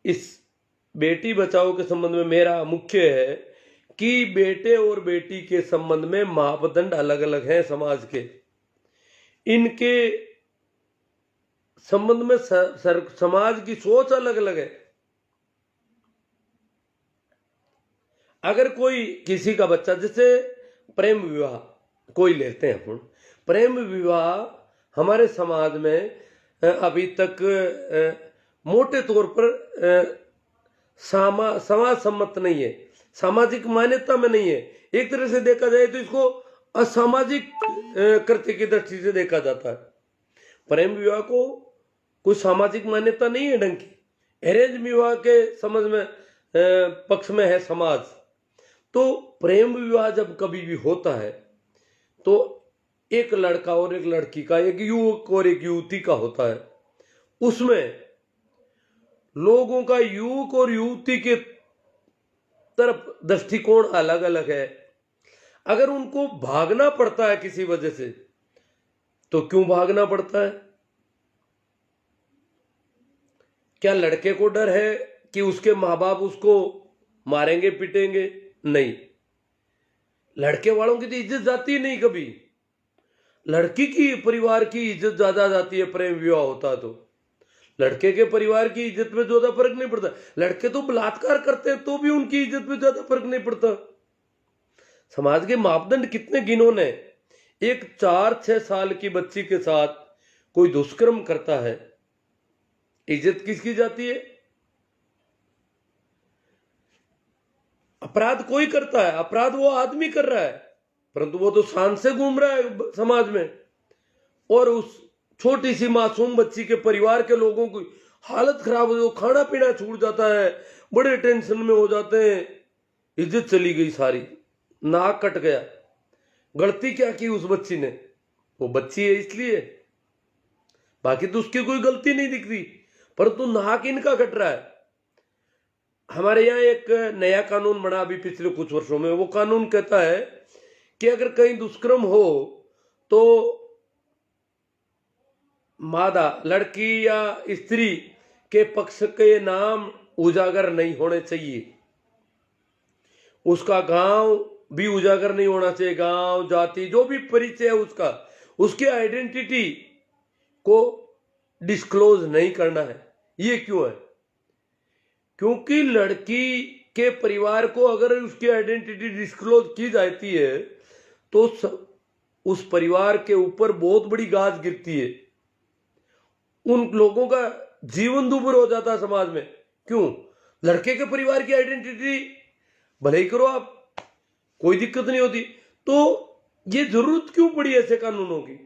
इस बेटी बचाओ के संबंध में मेरा मुख्य है कि बेटे और बेटी के संबंध में मापदंड अलग अलग हैं समाज के। इनके संबंध में समाज की सोच अलग अलग है। अगर कोई किसी का बच्चा, जैसे प्रेम विवाह कोई लेते हैं अपन, प्रेम विवाह हमारे समाज में अभी तक मोटे तौर पर समाज सम्मत नहीं है, सामाजिक मान्यता में नहीं है। एक तरह से देखा जाए तो इसको असामाजिक कृत्य की दृष्टि से देखा जाता है। प्रेम विवाह को कोई सामाजिक मान्यता नहीं है ढंग की। अरेंज विवाह के समझ में पक्ष में है समाज। तो प्रेम विवाह जब कभी भी होता है तो एक लड़का और एक लड़की का, एक युवक और एक युवती का होता है। उसमें लोगों का युवक और युवती के तरफ दृष्टिकोण अलग अलग है। अगर उनको भागना पड़ता है किसी वजह से, तो क्यों भागना पड़ता है? क्या लड़के को डर है कि उसके माँ बाप उसको मारेंगे पीटेंगे? नहीं, लड़के वालों की तो इज्जत जाती नहीं कभी। लड़की की परिवार की इज्जत ज्यादा जाती है प्रेम विवाह होता तो। लड़के के परिवार की इज्जत पे ज्यादा फर्क नहीं पड़ता। लड़के तो बलात्कार करते हैं तो भी उनकी इज्जत पे ज्यादा फर्क नहीं पड़ता। समाज के मापदंड कितने गिनौने। एक 4-6 साल की बच्ची के साथ कोई दुष्कर्म करता है, इज्जत किसकी जाती है? अपराध कोई करता है, अपराध वो आदमी कर रहा है, परंतु वो तो शान से घूम रहा है समाज में। और उस छोटी सी मासूम बच्ची के परिवार के लोगों की हालत खराब हो, खाना पीना छूट जाता है, बड़े टेंशन में हो जाते हैं। इज्जत चली गई सारी, नाक कट गया। गलती क्या की उस बच्ची ने? वो बच्ची है इसलिए, बाकी तो उसकी कोई गलती नहीं दिखती, परंतु नाक इनका कट रहा है। हमारे यहाँ एक नया कानून बना अभी पिछले कुछ वर्षों में। वो कानून कहता है कि अगर कहीं दुष्कर्म हो तो मादा, लड़की या स्त्री के पक्ष के नाम उजागर नहीं होने चाहिए। उसका गांव भी उजागर नहीं होना चाहिए। गांव, जाति, जो भी परिचय है उसका, उसकी आइडेंटिटी को डिस्क्लोज नहीं करना है। ये क्यों है? क्योंकि लड़की के परिवार को अगर उसकी आइडेंटिटी डिस्क्लोज की जाती है तो उस परिवार के ऊपर बहुत बड़ी गाज गिरती है। उन लोगों का जीवन दुभर हो जाता है समाज में। क्यों? लड़के के परिवार की आइडेंटिटी भले ही करो आप, कोई दिक्कत नहीं होती। तो ये जरूरत क्यों पड़ी ऐसे कानूनों की,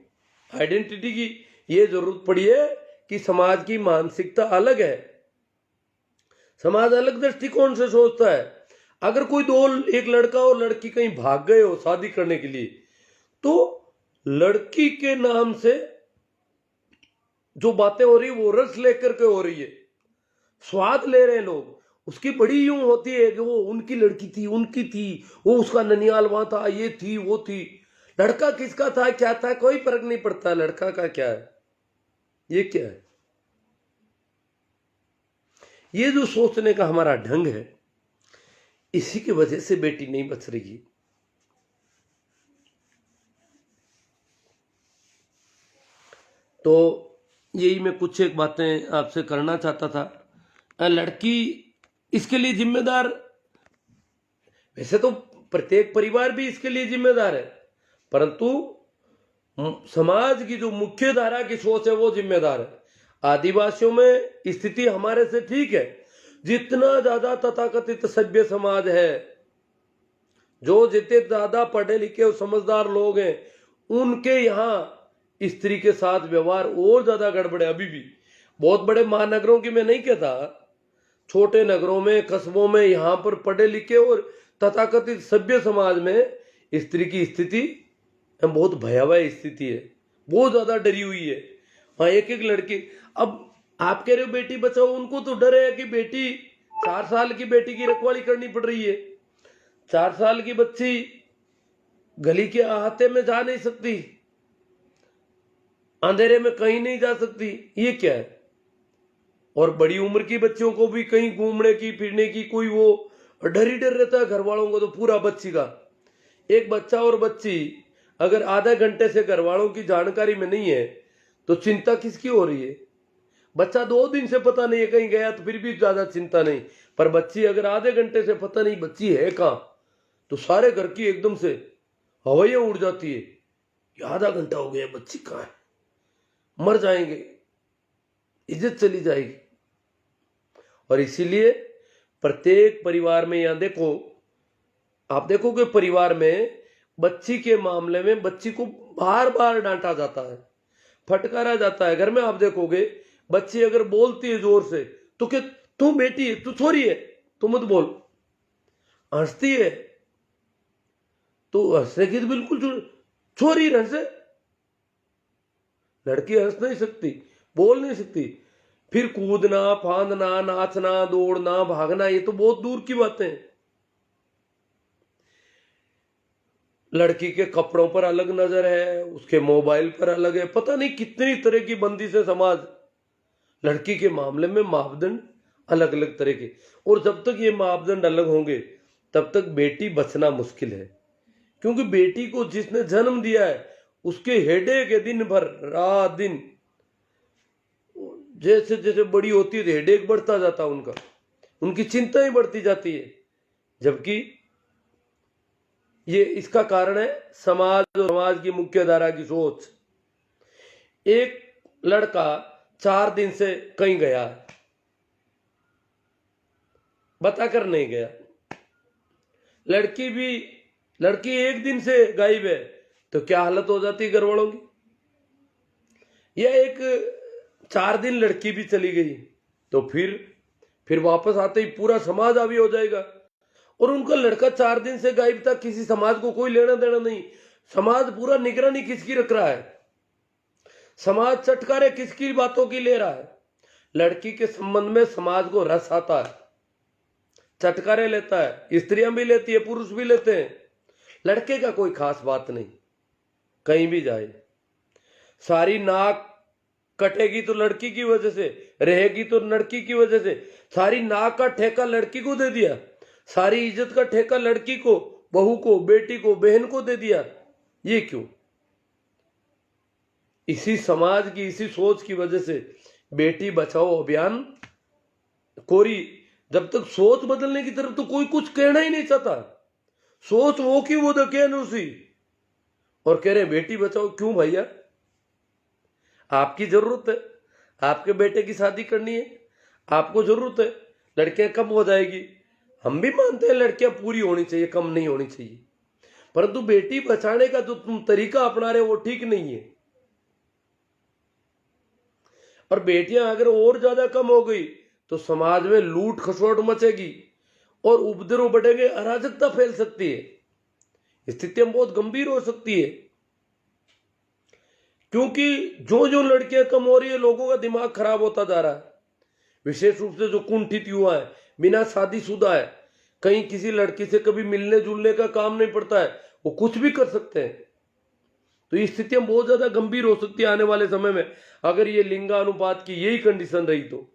आइडेंटिटी की? ये जरूरत पड़ी है कि समाज की मानसिकता अलग है, समाज अलग दृष्टिकोण से सोचता है। अगर कोई एक लड़का और लड़की कहीं भाग गए हो शादी करने के लिए, तो लड़की के नाम से जो बातें हो रही है वो रस लेकर के हो रही है, स्वाद ले रहे हैं लोग। उसकी बड़ी यूं होती है कि वो उनकी लड़की थी, उनकी थी, वो उसका ननियाल वहां था, ये थी, वो थी। लड़का किसका था, क्या था, कोई फर्क नहीं पड़ता। लड़का का क्या है? ये क्या है? ये जो सोचने का हमारा ढंग है, इसी की वजह से बेटी नहीं बच रही। तो यही मैं कुछ एक बातें आपसे करना चाहता था। लड़की इसके लिए जिम्मेदार, वैसे तो प्रत्येक परिवार भी इसके लिए जिम्मेदार है, परंतु समाज की जो मुख्य धारा की सोच है वो जिम्मेदार है। आदिवासियों में स्थिति हमारे से ठीक है। जितना ज्यादा तथाकथित सभ्य समाज है, जो जितने ज्यादा पढ़े लिखे और समझदार लोग हैं, उनके यहाँ स्त्री के साथ व्यवहार और ज्यादा गड़बड़ है अभी भी। बहुत बड़े महानगरों की मैं नहीं कहता, छोटे नगरों में, कस्बों में, यहाँ पर पढ़े लिखे और तथाकथित सभ्य समाज में स्त्री की स्थिति बहुत भयावह स्थिति है, बहुत ज्यादा डरी हुई है। हाँ, एक एक लड़की, अब आप कह रहे हो बेटी बचाओ, उनको तो डर है कि बेटी 4 साल की बेटी की रखवाली करनी पड़ रही है। 4 साल की बच्ची गली के अहाते में जा नहीं सकती, अंधेरे में कहीं नहीं जा सकती। ये क्या है? और बड़ी उम्र की बच्चियों को भी कहीं घूमने की फिरने की कोई वो डर ही डर रहता है घर वालों को, तो पूरा बच्ची का। एक बच्चा और बच्ची अगर आधा घंटे से घर वालों की जानकारी में नहीं है तो चिंता किसकी हो रही है? बच्चा 2 दिन से पता नहीं है कहीं गया तो फिर भी ज्यादा चिंता नहीं, पर बच्ची अगर आधे घंटे से पता नहीं बच्ची है कहाँ, तो सारे घर की एकदम से हवाइयां उड़ जाती है। ये आधा घंटा हो गया, बच्ची कहाँ है? मर जाएंगे, इज्जत चली जाएगी। और इसीलिए प्रत्येक परिवार में, यहां देखो, आप देखोगे परिवार में बच्ची के मामले में बच्ची को बार बार डांटा जाता है, फटकारा जाता है। घर में आप देखोगे बच्ची अगर बोलती है जोर से तो क्या तू बेटी है, तू छोरी है, तू मत बोल। हंसती है तो हंसने की तो बिल्कुल छोरी हंसे, लड़की हंस नहीं सकती, बोल नहीं सकती। फिर कूदना फांदना नाचना दौड़ना भागना ये तो बहुत दूर की बातें हैं। लड़की के कपड़ों पर अलग नजर है, उसके मोबाइल पर अलग है, पता नहीं कितनी तरह की बंदिश है समाज। लड़की के मामले में मापदंड अलग अलग तरह के, और जब तक ये मापदंड अलग होंगे तब तक बेटी बचना मुश्किल है। क्योंकि बेटी को जिसने जन्म दिया है उसके हेडेक है दिन भर रात दिन। जैसे जैसे बड़ी होती है हेडेक बढ़ता जाता उनका, उनकी चिंताएं बढ़ती जाती है। जबकि ये इसका कारण है समाज और समाज की मुख्य धारा की सोच। एक लड़का 4 दिन से कहीं गया है, बताकर नहीं गया। लड़की 1 दिन से गायब है, तो क्या हालत हो जाती है घर वालों की? यह एक 4 दिन लड़की भी चली गई तो फिर वापस आते ही पूरा समाज हावी हो जाएगा। और उनका लड़का 4 दिन से गायब था, किसी समाज को कोई लेना देना नहीं। समाज पूरा निगरानी किसकी रख रहा है? समाज चटकारे किसकी बातों की ले रहा है? लड़की के संबंध में समाज को रस आता है, चटकारे लेता है, स्त्रियां भी लेती है, पुरुष भी लेते हैं। लड़के का कोई खास बात नहीं, कहीं भी जाए। सारी नाक कटेगी तो लड़की की वजह से, रहेगी तो लड़की की वजह से। सारी नाक का ठेका लड़की को दे दिया, सारी इज्जत का ठेका लड़की को, बहू को, बेटी को, बहन को दे दिया। ये क्यों? इसी समाज की, इसी सोच की वजह से बेटी बचाओ अभियान कोरी। जब तक सोच बदलने की तरफ तो कोई कुछ कहना ही नहीं चाहता। सोच वो की वो दके उसी, और कह रहे बेटी बचाओ। क्यों भैया? आपकी जरूरत है, आपके बेटे की शादी करनी है, आपको जरूरत है। लड़कियां कम हो जाएगी, हम भी मानते हैं लड़कियां पूरी होनी चाहिए, कम नहीं होनी चाहिए। परंतु बेटी बचाने का जो तुम तरीका अपना रहे हो वो ठीक नहीं है। और बेटियां अगर और ज्यादा कम हो गई तो समाज में लूट खसोट मचेगी और उपद्रव बढ़ेंगे, अराजकता फैल सकती है, स्थितियां बहुत गंभीर हो सकती है। क्योंकि जो जो लड़कियां कम हो रही है लोगों का दिमाग खराब होता जा रहा है। विशेष रूप से जो कुंठित युवा है, बिना शादीशुदा है, कहीं किसी लड़की से कभी मिलने जुलने का काम नहीं पड़ता है, वो कुछ भी कर सकते हैं। तो ये स्थितियां बहुत ज्यादा गंभीर हो सकती है आने वाले समय में। अगर ये लिंगानुपात की यही कंडीशन रही तो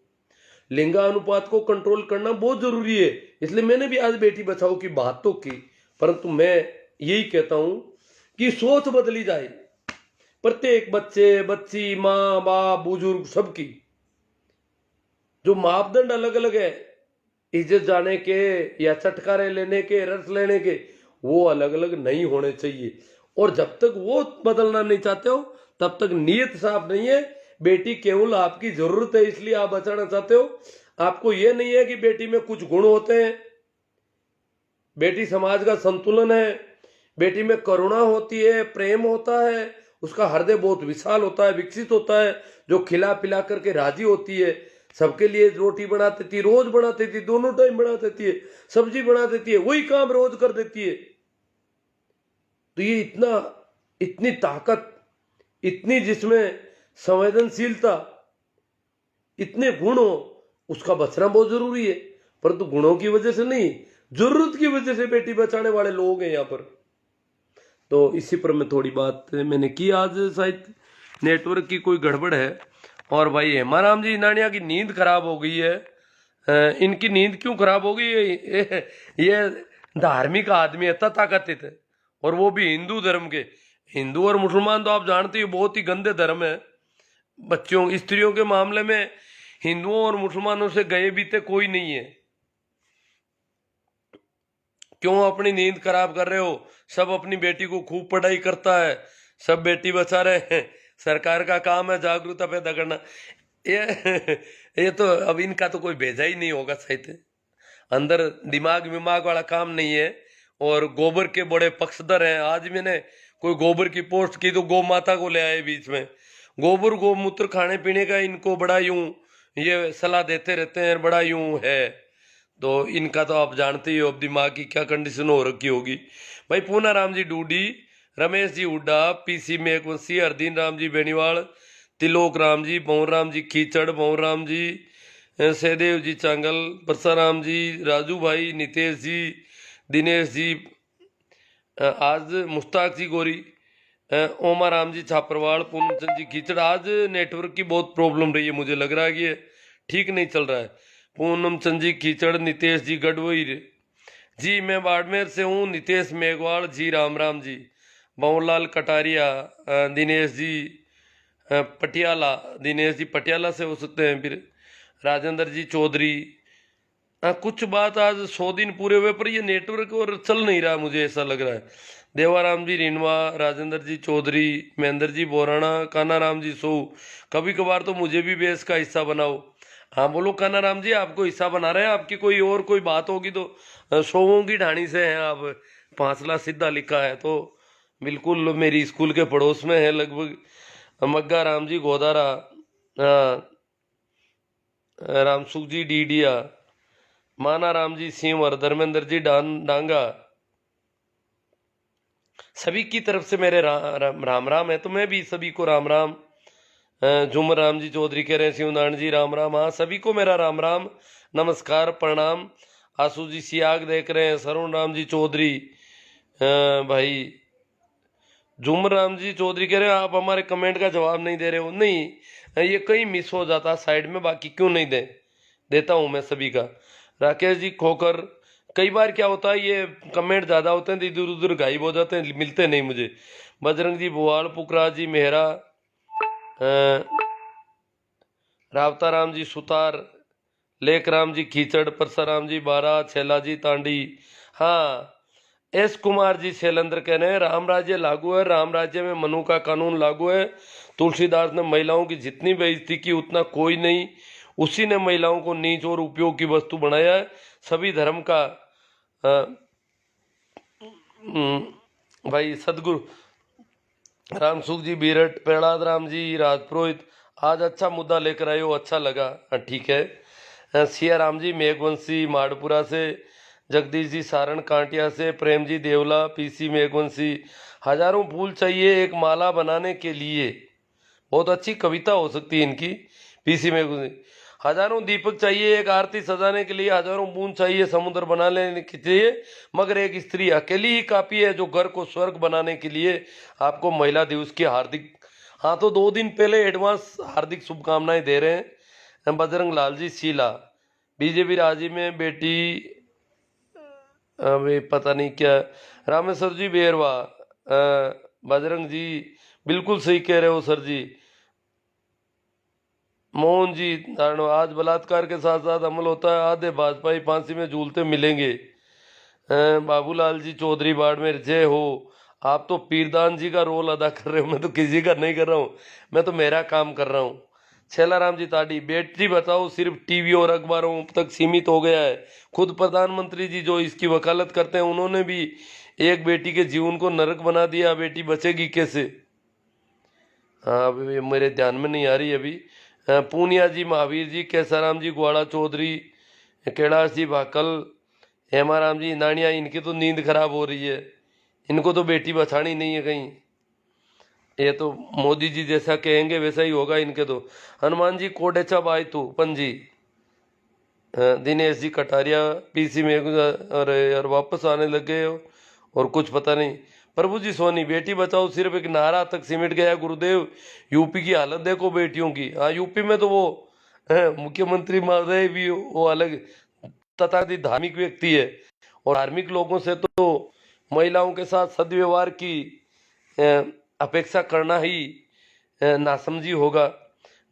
लिंगानुपात को कंट्रोल करना बहुत जरूरी है। इसलिए मैंने भी आज बेटी बचाओ की बात तो की, परंतु मैं यही कहता हूं कि सोच बदली जाए। प्रत्येक बच्चे, बच्ची, माँ बाप, बुजुर्ग, सबकी जो मापदंड अलग अलग है, इज्जत जाने के या चटकारे लेने के, रस लेने के, वो अलग अलग नहीं होने चाहिए। और जब तक वो बदलना नहीं चाहते हो तब तक नीयत साफ नहीं है। बेटी केवल आपकी जरूरत है इसलिए आप बचाना चाहते हो। आपको यह नहीं है कि बेटी में कुछ गुण होते हैं, बेटी समाज का संतुलन है, बेटी में करुणा होती है, प्रेम होता है, उसका हृदय बहुत विशाल होता है, विकसित होता है, जो खिला पिला करके राजी होती है, सबके लिए रोटी बना देती है, रोज बना देती है, दोनों टाइम बना देती है, सब्जी बना देती है, वही काम रोज कर देती है। तो ये इतनी ताकत, इतनी जिसमें संवेदनशीलता, इतने गुण हो, उसका बचना बहुत जरूरी है। परंतु गुणों की वजह से नहीं, जरूरत की वजह से बेटी बचाने वाले लोग हैं यहाँ पर। तो इसी पर मैं थोड़ी बात मैंने की आज। शायद नेटवर्क की कोई गड़बड़ है और भाई हेमाराम जी नानिया की नींद खराब हो गई है। इनकी नींद क्यों खराब हो गई? ये धार्मिक आदमी है, तथाकथित है, और वो भी हिंदू धर्म के। हिंदू और मुसलमान तो आप जानते हो बहुत ही गंदे धर्म है। बच्चों स्त्रियों के मामले में हिंदुओं और मुसलमानों से गए बीते कोई नहीं है। क्यों अपनी नींद खराब कर रहे हो? सब अपनी बेटी को खूब पढ़ाई करता है, सब बेटी बचा रहे हैं, सरकार का काम है जागरूकता पैदा करना। ये तो अब इनका तो कोई भेजा ही नहीं होगा शायद, अंदर दिमाग विमाग वाला काम नहीं है। और गोबर के बड़े पक्षधर हैं। आज मैंने कोई गोबर की पोस्ट की तो गौ माता को ले आए बीच में। गोबर गोमूत्र खाने पीने का इनको बड़ा यूं ये सलाह देते रहते हैं, बड़ा यूं है। तो इनका तो आप जानते ही हो अब दिमाग की क्या कंडीशन हो रखी होगी। भाई पूना राम जी डूडी, रमेश जी हुड्डा, पीसी मेघवंशी, हरदीन राम जी बेनीवाल, तिलोक राम जी, पवन राम जी खीचड़, पवन राम जी, सहदेव जी चांगल, परसाराम जी, राजू भाई, नितेश जी, दिनेश जी, आज मुश्ताक जी गोरी, ओमा राम जी छापरवाड़, पूनमचंद जी खीचड़। आज नेटवर्क की बहुत प्रॉब्लम रही है, मुझे लग रहा है कि ये ठीक नहीं चल रहा है। पूनमचंद जी खीचड़, नितेश जी गढ़वीर जी, मैं बाड़मेर से हूँ, नितेश मेघवाल जी, राम राम जी, बाबूलाल कटारिया, दिनेश जी पटियाला, दिनेश जी पटियाला से हो सकते हैं, फिर राजेंद्र जी चौधरी। कुछ बात आज 100 दिन पूरे हुए पर ये नेटवर्क और चल नहीं रहा, मुझे ऐसा लग रहा है। देवाराम जी रिनवा, राजेंद्र जी चौधरी, महेंद्र जी बोराना, काना राम जी सो। कभी कभार तो मुझे भी बेस का हिस्सा बनाओ। हाँ बोलो काना राम जी, आपको हिस्सा बना रहे हैं? आपकी कोई और कोई बात होगी तो सौों की ढाणी से हैं आप। पांचला सीधा लिखा है तो बिल्कुल मेरी स्कूल के पड़ोस में है लगभग। मग्गा राम जी गोदारा, रामसुख जी डीडिया, माना राम जी सिंवर, धर्मेंद्र जी डांगा, सभी की तरफ से मेरे राम राम है। तो मैं भी सभी को राम राम। झुमर राम जी चौधरी कह रहे हैं, शिवनारायण जी राम राम। हाँ सभी को मेरा राम राम, नमस्कार, प्रणाम। आशु जी सियाग देख रहे हैं, सरुण राम जी चौधरी, भाई झुमर राम जी चौधरी कह रहे हैं आप हमारे कमेंट का जवाब नहीं दे रहे हो। नहीं, ये कहीं मिस हो जाता साइड में, बाकी क्यों नहीं देता हूं मैं सभी का। राकेश जी खोकर, कई बार क्या होता है ये कमेंट ज़्यादा होते हैं तो इधर उधर गायब हो जाते हैं, मिलते नहीं मुझे। बजरंग जी बुवाल, पुखराज जी मेहरा, रावता राम जी सुतार, लेख राम जी खीचड़, परसाराम जी बारा, छैला जी तांडी। हाँ एस कुमार जी शैलेंद्र कह रहे हैं राम राज्य लागू है, राम राज्य में मनु का कानून लागू है। तुलसीदास ने महिलाओं की जितनी बेइज्जती की उतना कोई नहीं, उसी ने महिलाओं को नीच और उपयोग की वस्तु बनाया है। सभी धर्म का भाई सदगुरु रामसुख जी बीरट, प्रहलाद राम जी राजपुरोहित, आज अच्छा मुद्दा लेकर आए हो, अच्छा लगा। ठीक है। सिया राम जी मेघवंशी माड़पुरा से, जगदीश जी सारण कांटिया से, प्रेम जी देवला, पीसी मेघवंशी। हजारों फूल चाहिए एक माला बनाने के लिए, बहुत अच्छी कविता हो सकती है इनकी। पीसी मेघवंशी, हजारों दीपक चाहिए एक आरती सजाने के लिए, हजारों बूंद चाहिए समुद्र बना लेने के लिए, मगर एक स्त्री अकेली ही काफी है जो घर को स्वर्ग बनाने के लिए। आपको महिला दिवस की हार्दिक, हाँ तो 2 दिन पहले एडवांस हार्दिक शुभकामनाएं दे रहे हैं। बजरंग लाल जी शीला, बीजेपी राजी में बेटी, अभी पता नहीं क्या। रामेश्वर जी बेरवा, बजरंग जी बिल्कुल सही कह रहे हो सर जी। मोहन जी धारणो, आज बलात्कार के साथ साथ अमल होता है, आधे भाजपाई फांसी में झूलते मिलेंगे। बाबूलाल जी चौधरी बाड़मेर, जय हो। आप तो पीरदान जी का रोल अदा कर रहे हो, मैं तो किसी का नहीं कर रहा हूँ, मैं तो मेरा काम कर रहा हूँ। छेलाराम जी ताड़ी, बेटी बचाओ सिर्फ टीवी और अखबारों तक सीमित हो गया है। खुद प्रधानमंत्री जी जो इसकी वकालत करते हैं उन्होंने भी एक बेटी के जीवन को नरक बना दिया, बेटी बचेगी कैसे? हाँ अभी मेरे ध्यान में नहीं आ रही अभी। पूनिया जी महावीर जी, कैसाराम जी ग्वाड़ा चौधरी, कैलाश जी भाकल, हेमाराम जी नानिया, इनकी तो नींद खराब हो रही है, इनको तो बेटी बचानी नहीं है कहीं। ये तो मोदी जी जैसा कहेंगे वैसा ही होगा इनके तो। हनुमान जी कोडेचा बाई तू पंजी, दिनेश जी कटारिया, पीसी में, अरे यार वापस आने लग गए हो और कुछ पता नहीं। प्रभु जी सोनी, बेटी बचाओ सिर्फ एक नारा तक सिमट गया गुरुदेव, यूपी की हालत देखो बेटियों की। हाँ, यूपी में तो वो मुख्यमंत्री महोदय भी वो अलग तथाकथित धार्मिक व्यक्ति है, और धार्मिक लोगों से तो महिलाओं के साथ सदव्यवहार की अपेक्षा करना ही नासमझी होगा।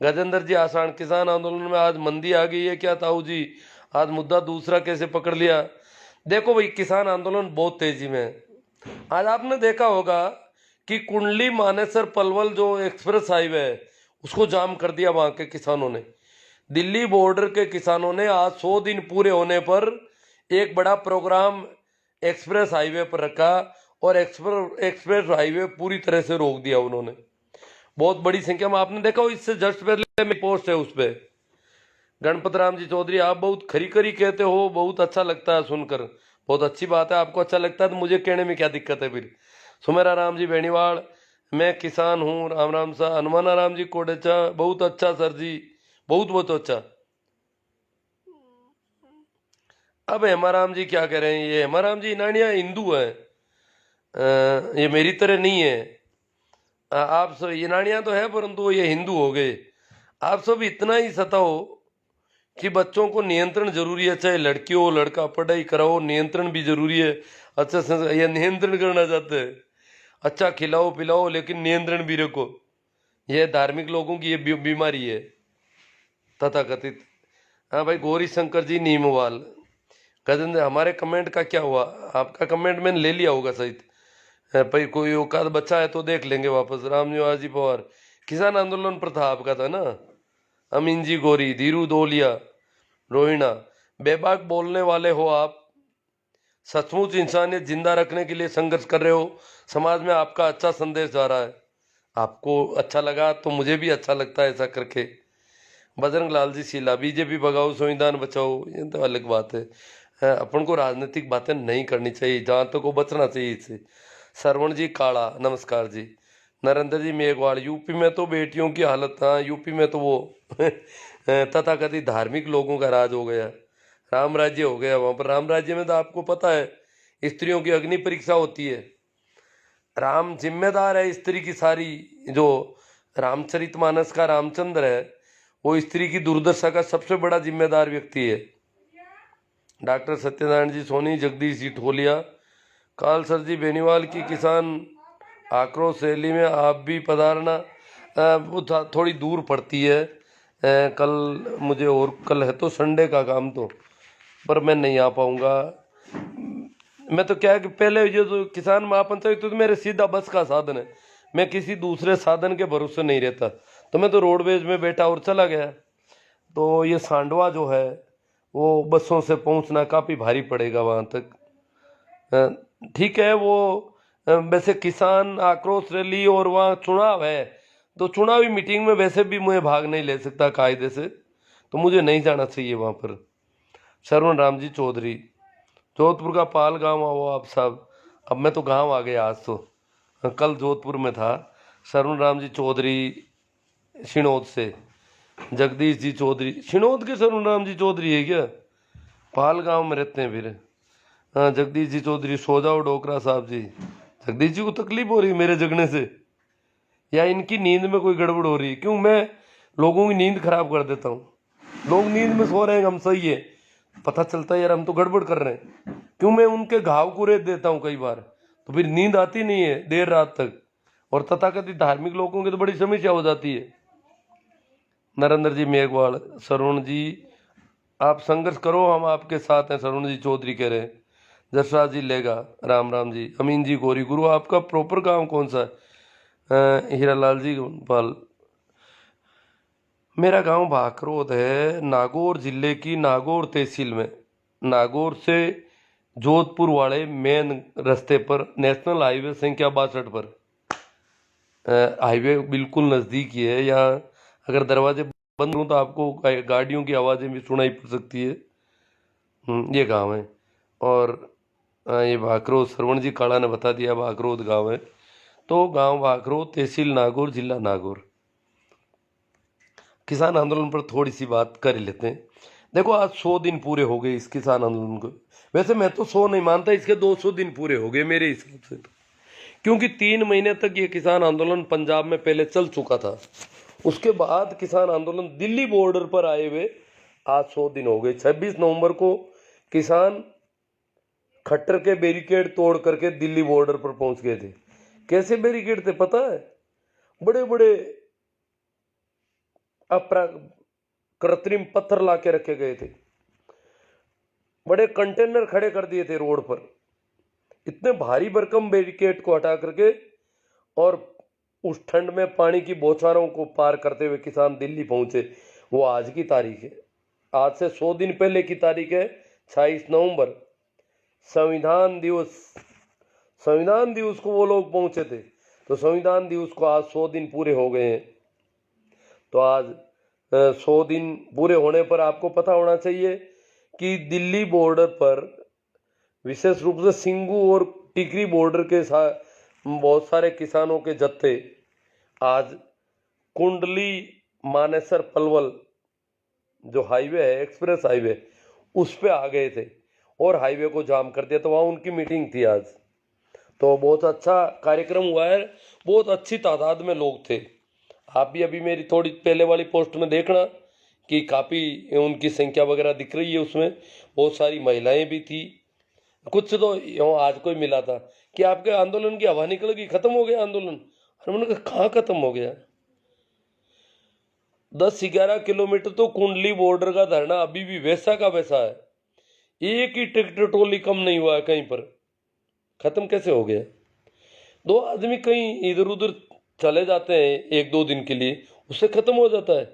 गजेंद्र जी आषाढ़, किसान आंदोलन में आज मंदी आ गई है क्या ताऊ जी? आज मुद्दा दूसरा कैसे पकड़ लिया? देखो भाई, किसान आंदोलन बहुत तेजी में है। आज आपने देखा होगा कि कुंडली मानेसर पलवल जो एक्सप्रेस हाईवे है उसको जाम कर दिया वहां के किसानों ने। दिल्ली बॉर्डर के किसानों ने आज 100 दिन पूरे होने पर एक बड़ा प्रोग्राम एक्सप्रेस हाईवे पर रखा, और एक्सप्रेस हाईवे पूरी तरह से रोक दिया उन्होंने। बहुत बड़ी संख्या में आपने देखा हो, इससे जस्ट पहले में पोस्ट है उस पर। गणपत राम जी चौधरी, आप बहुत खरी खरी कहते हो, बहुत अच्छा लगता है सुनकर, बहुत अच्छी बात है। आपको अच्छा लगता है तो मुझे कहने में क्या दिक्कत है फिर। सुमेरा राम जी बेनीवाल, मैं किसान हूँ, राम राम सा। हनुमाना राम जी कोडेचा, बहुत अच्छा सर जी, बहुत बहुत अच्छा। अब हेमाराम जी क्या कह रहे हैं? ये हेमाराम जी इनानिया हिंदू है, ये मेरी तरह नहीं है। आप सब ईरानियां तो है परंतु ये हिंदू हो गए। आप सब इतना ही सताओ कि बच्चों को नियंत्रण जरूरी है, चाहे लड़की हो लड़का, पढ़ाई कराओ, नियंत्रण भी जरूरी है। अच्छा ये नियंत्रण करना चाहते हैं, अच्छा खिलाओ पिलाओ लेकिन नियंत्रण भी रखो। यह धार्मिक लोगों की ये बीमारी है तथाकथित। हाँ भाई, गौरी शंकर जी नीमवाल, गजेंद्र हमारे कमेंट का क्या हुआ? आपका कमेंट मैंने ले लिया होगा सहित। भाई कोई औकात बच्चा है तो देख लेंगे वापस। राम निवास जी पवार, किसान आंदोलन पर था आपका था ना। अमीन जी गौरी, धीरू दोलिया, रोहिणा, बेबाक बोलने वाले हो आप, सचमुच इंसानियत जिंदा रखने के लिए संघर्ष कर रहे हो। समाज में आपका अच्छा संदेश जा रहा है, आपको अच्छा लगा तो मुझे भी अच्छा लगता है ऐसा करके। बजरंग लाल जी शीला, बीजेपी भगाओ संविधान बचाओ, ये तो अलग बात है। अपन को राजनीतिक बातें नहीं करनी चाहिए, जहाँ तक को बचना चाहिए इससे। श्रवण जी काला, नमस्कार जी। नरेंद्र जी मेघवाल, यूपी में तो बेटियों की हालत, हाँ यूपी में तो वो तथाकथित धार्मिक लोगों का राज हो गया, राम राज्य हो गया वहाँ पर। राम राज्य में तो आपको पता है स्त्रियों की अग्नि परीक्षा होती है। राम जिम्मेदार है स्त्री की सारी। जो रामचरितमानस का रामचंद्र है वो स्त्री की दुर्दशा का सबसे बड़ा जिम्मेदार व्यक्ति है। डॉक्टर सत्यनारायण जी सोनी, जगदीश जी ठोलिया, काल सर जी बेनीवाल की किसान आक्रोश रैली में आप भी पधारना। वो थोड़ी दूर पड़ती है, कल मुझे, और कल है तो संडे का काम तो, पर मैं नहीं आ पाऊँगा। मैं तो क्या है कि पहले ये जो किसान महापंचायत तो मेरे सीधा बस का साधन है, मैं किसी दूसरे साधन के भरोसे नहीं रहता, तो मैं तो रोडवेज में बैठा और चला गया। तो ये सांडवा जो है वो बसों से पहुंचना काफ़ी भारी पड़ेगा वहाँ तक। ठीक है, वो वैसे किसान आक्रोश रैली और वहाँ चुनाव है, तो चुनावी मीटिंग में वैसे भी मुझे भाग नहीं ले सकता कायदे से, तो मुझे नहीं जाना चाहिए वहाँ पर। शरवण राम जी चौधरी, जोधपुर का पाल गांव आओ आप साहब। अब मैं तो गांव आ गया आज तो, कल जोधपुर में था। शरवण राम जी चौधरी शिनोद से, जगदीश जी चौधरी, शिनोद के शरवण राम जी चौधरी है क्या? पाल गांव में रहते हैं फिर। हाँ जगदीश जी चौधरी, सो जाओ डोकरा साहब जी। जगदीश जी को तकलीफ हो रही है मेरे जगने से, या इनकी नींद में कोई गड़बड़ हो रही है? क्यों मैं लोगों की नींद खराब कर देता हूँ? लोग नींद में सो रहे हैं, हम सही है, पता चलता है यार हम तो गड़बड़ कर रहे हैं। क्यों मैं उनके घाव को रेत देता हूँ कई बार, तो फिर नींद आती नहीं है देर रात तक, और तथाकथित धार्मिक लोगों की तो बड़ी समस्या हो जाती है। नरेंद्र जी मेघवाल, शरवण जी आप संघर्ष करो, हम आपके साथ हैं, शरवण जी चौधरी कह रहे हैं। जसराज जी लेगा, राम राम जी। अमीन जी गौरी, गुरु आपका प्रॉपर गांव कौन सा है? हीरालाल जी पाल, मेरा गांव भाकरोद है, नागौर जिले की नागौर तहसील में। नागौर से जोधपुर वाले मेन रास्ते पर, नेशनल हाईवे संख्या 62 पर। हाईवे बिल्कुल नज़दीक ही है। यहाँ अगर दरवाजे बंद हों तो आपको गाड़ियों की आवाज़ें भी सुनाई पड़ सकती है। ये गांव है। और ये भाकरोद, श्रवण जी काला ने बता दिया भाकरोद गांव है। तो गांव भाकरोद, तहसील नागौर, जिला नागौर। किसान आंदोलन पर थोड़ी सी बात कर लेते हैं। देखो आज 100 दिन पूरे हो गए इस किसान आंदोलन को। वैसे मैं तो 100 नहीं मानता, इसके 200 दिन पूरे हो गए मेरे हिसाब से, क्योंकि 3 महीने तक ये किसान आंदोलन पंजाब में पहले चल चुका था। उसके बाद किसान आंदोलन दिल्ली बॉर्डर पर आए हुए आज 100 दिन हो गए। 26 नवंबर को किसान खट्टर के बैरिकेड तोड़ करके दिल्ली बॉर्डर पर पहुंच गए थे। कैसे बैरिकेड थे पता है? बड़े बड़े कृत्रिम पत्थर ला के रखे गए थे, बड़े कंटेनर खड़े कर दिए थे रोड पर, इतने भारी भरकम बैरिकेड को हटा करके, और उस ठंड में पानी की बौछारों को पार करते हुए किसान दिल्ली पहुंचे। वो आज की तारीख है, आज से 100 दिन पहले की तारीख है 26 नवंबर, संविधान दिवस। संविधान दिवस को वो लोग पहुंचे थे, तो संविधान दिवस को आज 100 दिन पूरे हो गए हैं। तो आज 100 दिन पूरे होने पर आपको पता होना चाहिए कि दिल्ली बॉर्डर पर विशेष रूप से सिंगू और टिकरी बॉर्डर के साथ बहुत सारे किसानों के जत्थे आज कुंडली मानेसर पलवल जो हाईवे है, एक्सप्रेस हाईवे, उस पे आ गए थे और हाईवे को जाम कर दिया। तो वहाँ उनकी मीटिंग थी आज। तो बहुत अच्छा कार्यक्रम हुआ है, बहुत अच्छी तादाद में लोग थे। आप भी अभी मेरी थोड़ी पहले वाली पोस्ट में देखना कि काफ़ी उनकी संख्या वगैरह दिख रही है, उसमें बहुत सारी महिलाएं भी थी। कुछ तो आज कोई मिला था कि आपके आंदोलन की हवा निकल गई, खत्म हो गया आंदोलन। और मैंने कहा कहाँ खत्म हो गया? 10-11 किलोमीटर तो कुंडली बॉर्डर का धरना अभी भी वैसा का वैसा है, एक ही ट्रैक्टर ट्रॉली कम नहीं हुआ है कहीं पर। खत्म कैसे हो गया? 2 आदमी कहीं इधर उधर चले जाते हैं 1-2 दिन के लिए, उससे खत्म हो जाता है।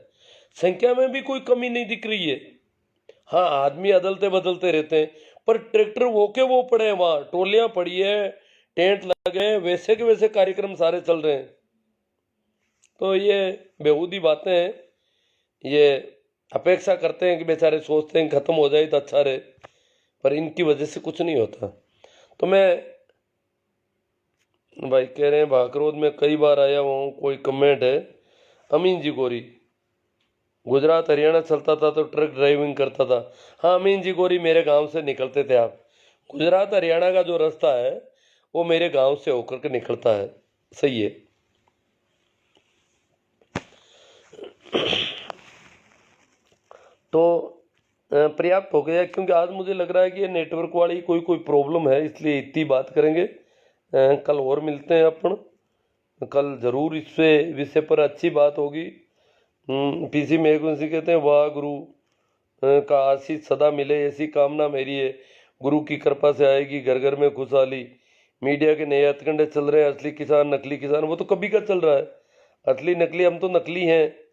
संख्या में भी कोई कमी नहीं दिख रही है। हाँ, आदमी अदलते बदलते रहते हैं, पर ट्रैक्टर वो के वो पड़े हैं, वहाँ ट्रोलियां पड़ी है, टेंट लगे हैं, वैसे के वैसे कार्यक्रम सारे चल रहे हैं। तो ये बेहूदी बातें हैं। ये अपेक्षा करते हैं कि बेचारे सोचते हैं खत्म हो जाए तो अच्छा रहे, पर इनकी वजह से कुछ नहीं होता। तो मैं भाई कह रहे हैं भाकरोद में कई बार आया हूँ, कोई कमेंट है, अमीन जी गोरी, गुजरात हरियाणा चलता था तो ट्रक ड्राइविंग करता था। हाँ अमीन जी गोरी, मेरे गांव से निकलते थे आप। गुजरात हरियाणा का जो रास्ता है वो मेरे गांव से होकर के निकलता है। सही है। तो पर्याप्त हो गया, क्योंकि आज मुझे लग रहा है कि ये नेटवर्क वाली कोई प्रॉब्लम है, इसलिए इतनी बात करेंगे। कल और मिलते हैं अपन, कल जरूर इस विषय पर अच्छी बात होगी। पीसी मेघवंशी कहते हैं, वाह गुरु का आशीष सदा मिले ऐसी कामना मेरी है। गुरु की कृपा से आएगी घर घर में खुशहाली। मीडिया के नए हथकंडे चल रहे हैं, असली किसान नकली किसान, वो तो कभी का चल रहा है। असली नकली हम तो नकली हैं।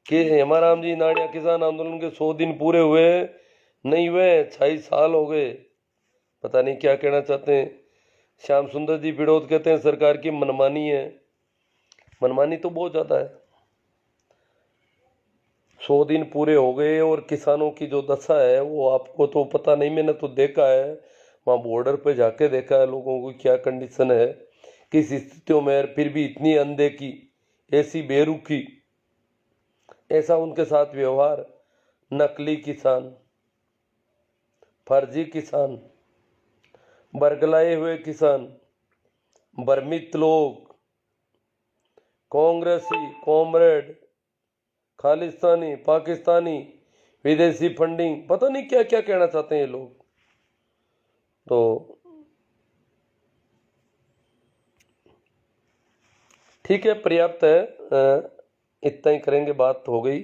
कि हेमाराम जी नाड़िया किसान आंदोलन के 100 दिन पूरे हुए नहीं हुए, 26 साल हो गए। पता नहीं क्या कहना चाहते हैं। श्याम सुंदर जी विरोध कहते हैं सरकार की मनमानी है। मनमानी तो बहुत ज़्यादा है। 100 दिन पूरे हो गए और किसानों की जो दशा है वो आपको तो पता नहीं, मैंने तो देखा है, वहाँ बॉर्डर पे जाके देखा है लोगों को क्या कंडीशन है, किस स्थितियों में, फिर भी इतनी अनदेखी, ऐसी बेरुखी, ऐसा उनके साथ व्यवहार। नकली किसान, फर्जी किसान, बरगलाए हुए किसान, भ्रमित लोग, कांग्रेसी, कॉमरेड, खालिस्तानी, पाकिस्तानी, विदेशी फंडिंग, पता नहीं क्या क्या कहना चाहते हैं ये लोग। तो ठीक है, पर्याप्त है, इतना ही करेंगे, बात हो गई।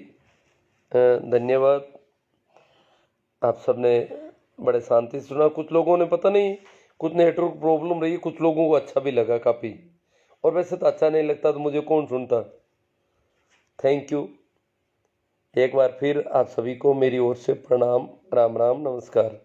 धन्यवाद। आप सबने बड़े शांति से सुना। कुछ लोगों ने पता नहीं, कुछ नेटवर्क प्रॉब्लम रही, कुछ लोगों को अच्छा भी लगा काफ़ी, और वैसे तो अच्छा नहीं लगता तो मुझे कौन सुनता। Thank you. एक बार फिर आप सभी को मेरी ओर से प्रणाम, राम राम, नमस्कार।